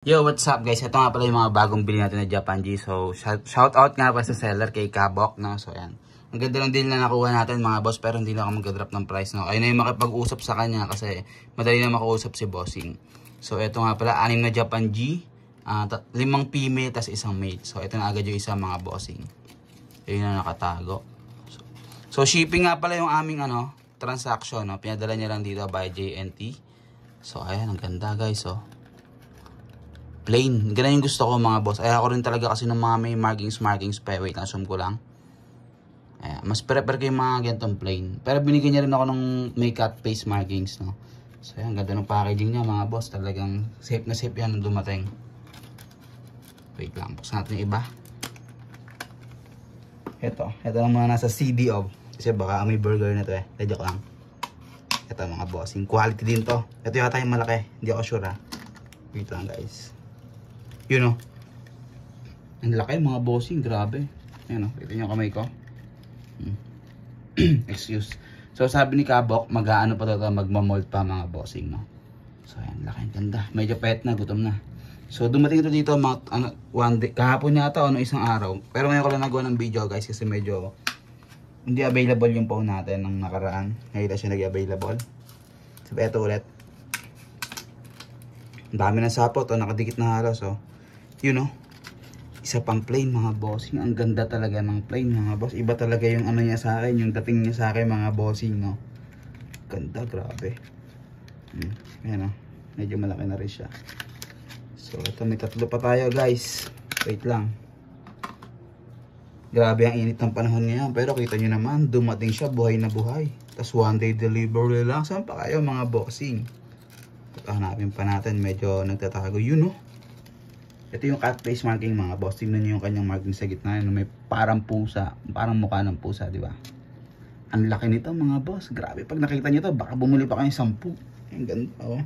Yo, what's up guys? Ito nga pala yung mga bagong bili natin na Japan G. So, shout out nga pa sa seller kay Kabok, no? So, ayan. Ang ganda ng deal na nakuha natin mga boss, pero hindi na ako mag-drop ng price, no? Ayun na yung makipag-usap sa kanya kasi madali na makausap si bossing. So, ito nga pala, 6 na Japan G, 5 female, tas isang male. So, ito na agad yung isa mga bossing. Ayun na nakatago. So, shipping nga pala yung aming transaction, no? Pinadala niya lang dito by JNT. So, ayan, ang ganda guys, oh. Plain. Ganun yung gusto ko mga boss. Ay ako rin talaga kasi ng mga may markings pa. Wait lang, zoom ko lang. Ayan. Mas prefer ko yung mga ganitong plain. Pero binigyan niya rin ako ng may cut face markings, no? So ayan, ganda ng packaging niya mga boss. Talagang safe na safe yan nung dumating. Wait lang, buksan natin yung iba. Ito lang mga nasa CD of. Kasi baka may burger na to eh. Joke lang. Ito mga boss. Yung quality din to. Ito yata yung malaki. Hindi ako sure ha. Wait lang guys. Yun o. Ang laki mga bossing. Grabe. Ayan o. Ito yung kamay ko. Excuse. So sabi ni Kabok, mag-aano pa ito, magmamold pa mga bossing, no? So ayan, laki. Ganda. Medyo pet na. Gutom na. So dumating ito dito one day. Kahapon yata o isang araw. Pero ngayon ko lang nagawa ng video guys. Kasi medyo hindi available yung phone natin ng nakaraan. Ngayon na siya nag-available. So ito ulit. Ang dami ng sapot o nakadikit na halos o. You know, isa pang plain mga bossing. Ang ganda talaga ng plain mga boss. Iba talaga yung ano niya sa akin, yung dating niya sa akin mga bossing, no. Ganda, grabe. Ayan o, medyo malaki na rin siya. So ito, may tatlo pa tayo guys. Wait lang. Grabe ang init ng panahon ngayon. Pero kita nyo naman, dumating siya buhay na buhay. Tapos one day delivery lang. Saan pa kayo mga bossing? Hanapin pa natin, medyo nagtatago yun, no? Ito yung cut face marking mga boss. Tingnan nyo yung kanyang marking sa gitna yun, may parang pusa, parang mukha ng pusa, di ba? Ang laki nito mga boss. Grabe, pag nakita nyo to, baka bumuli pa kayo 10. Ang ganda, oh.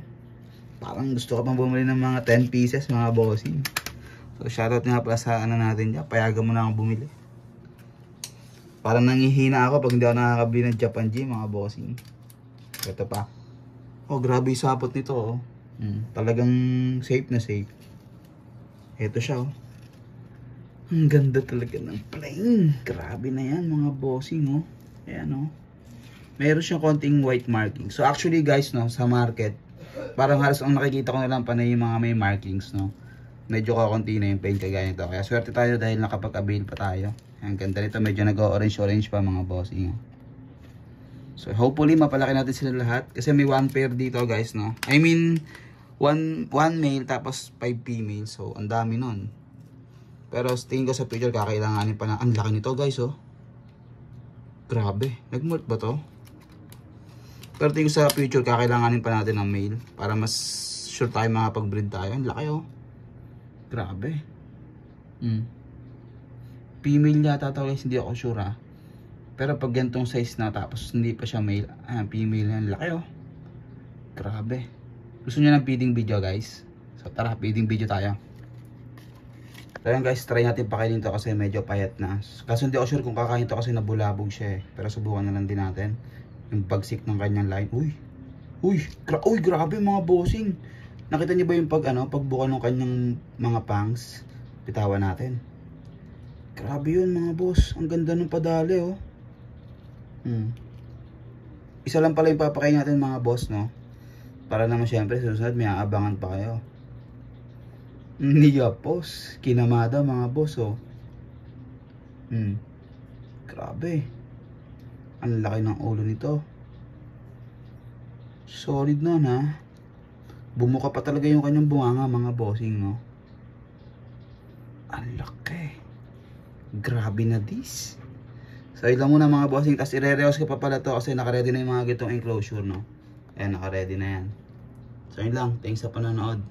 Parang gusto ko pang bumuli ng mga 10 pieces mga bossing. So shoutout nga pala sa ano natin dyan. Payagan mo na akong bumili. Parang nangihina ako pag hindi ako nakakabili ng Japan G mga bossing. Ito pa. Oh, grabe yung sapot nito, oh. Talagang safe na safe. Ito siya, oh. Ang ganda talaga ng plain. Grabe na yan, mga bossing, oh. Ayan, oh. Meron siyang konting white marking. So, actually, guys, no, sa market, parang halos ang nakikita ko na lang panay yung mga may markings, no. Medyo kakunti na yung plain kagaya nito. Kaya swerte tayo dahil nakapag-avail pa tayo. Ang ganda nito, medyo nag-orange-orange pa, mga bossing, oh. So hopefully mapalaki natin sila lahat kasi may 1 pair dito guys, no. I mean 1 male tapos 5 female. So ang dami nun. Pero tingin ko sa picture kakailanganin pa na. Ang laki nito guys, oh. Grabe, nag-molt ba to? Pero tingin ko sa picture kakailanganin pa natin ng male para mas sure tayo makapag-breed tayo. Ang laki, oh. Grabe. Female yata to guys, hindi ako sure ha. Pero pag gantong size na tapos hindi pa siya male, female yan, laki, oh. Grabe. Gusto niyo ng feeding video guys? So tara, feeding video tayo. So yan guys, try natin pakainin to kasi medyo payat na. Kaso hindi ako sure kung kakain to kasi nabulabog siya eh. Pero subukan na lang din natin yung bagsik ng kanyang line. Uy, grabe mga bossing. Nakita niyo ba yung pagbuka ng kanyang mga pangs? Bitawan natin. Grabe yun mga boss. Ang ganda ng padali, oh. Isa lang pala yung papakain natin mga boss, no? Para naman syempre susunod may aabangan pa kayo. Niyapos. Kinamada mga boss, oh. Grabe. Ang laki ng ulo nito. Solid na ha. Bumuka pa talaga yung kanyang bunganga mga bossing, no? Ang laki. Grabe na this. So ilan muna mga bossing. Tapos i-re-rehouse ko pa pala to kasi naka-ready na yung mga gitong enclosure, no? Ayan, naka-ready na yan. So yun lang. Thanks sa panonood.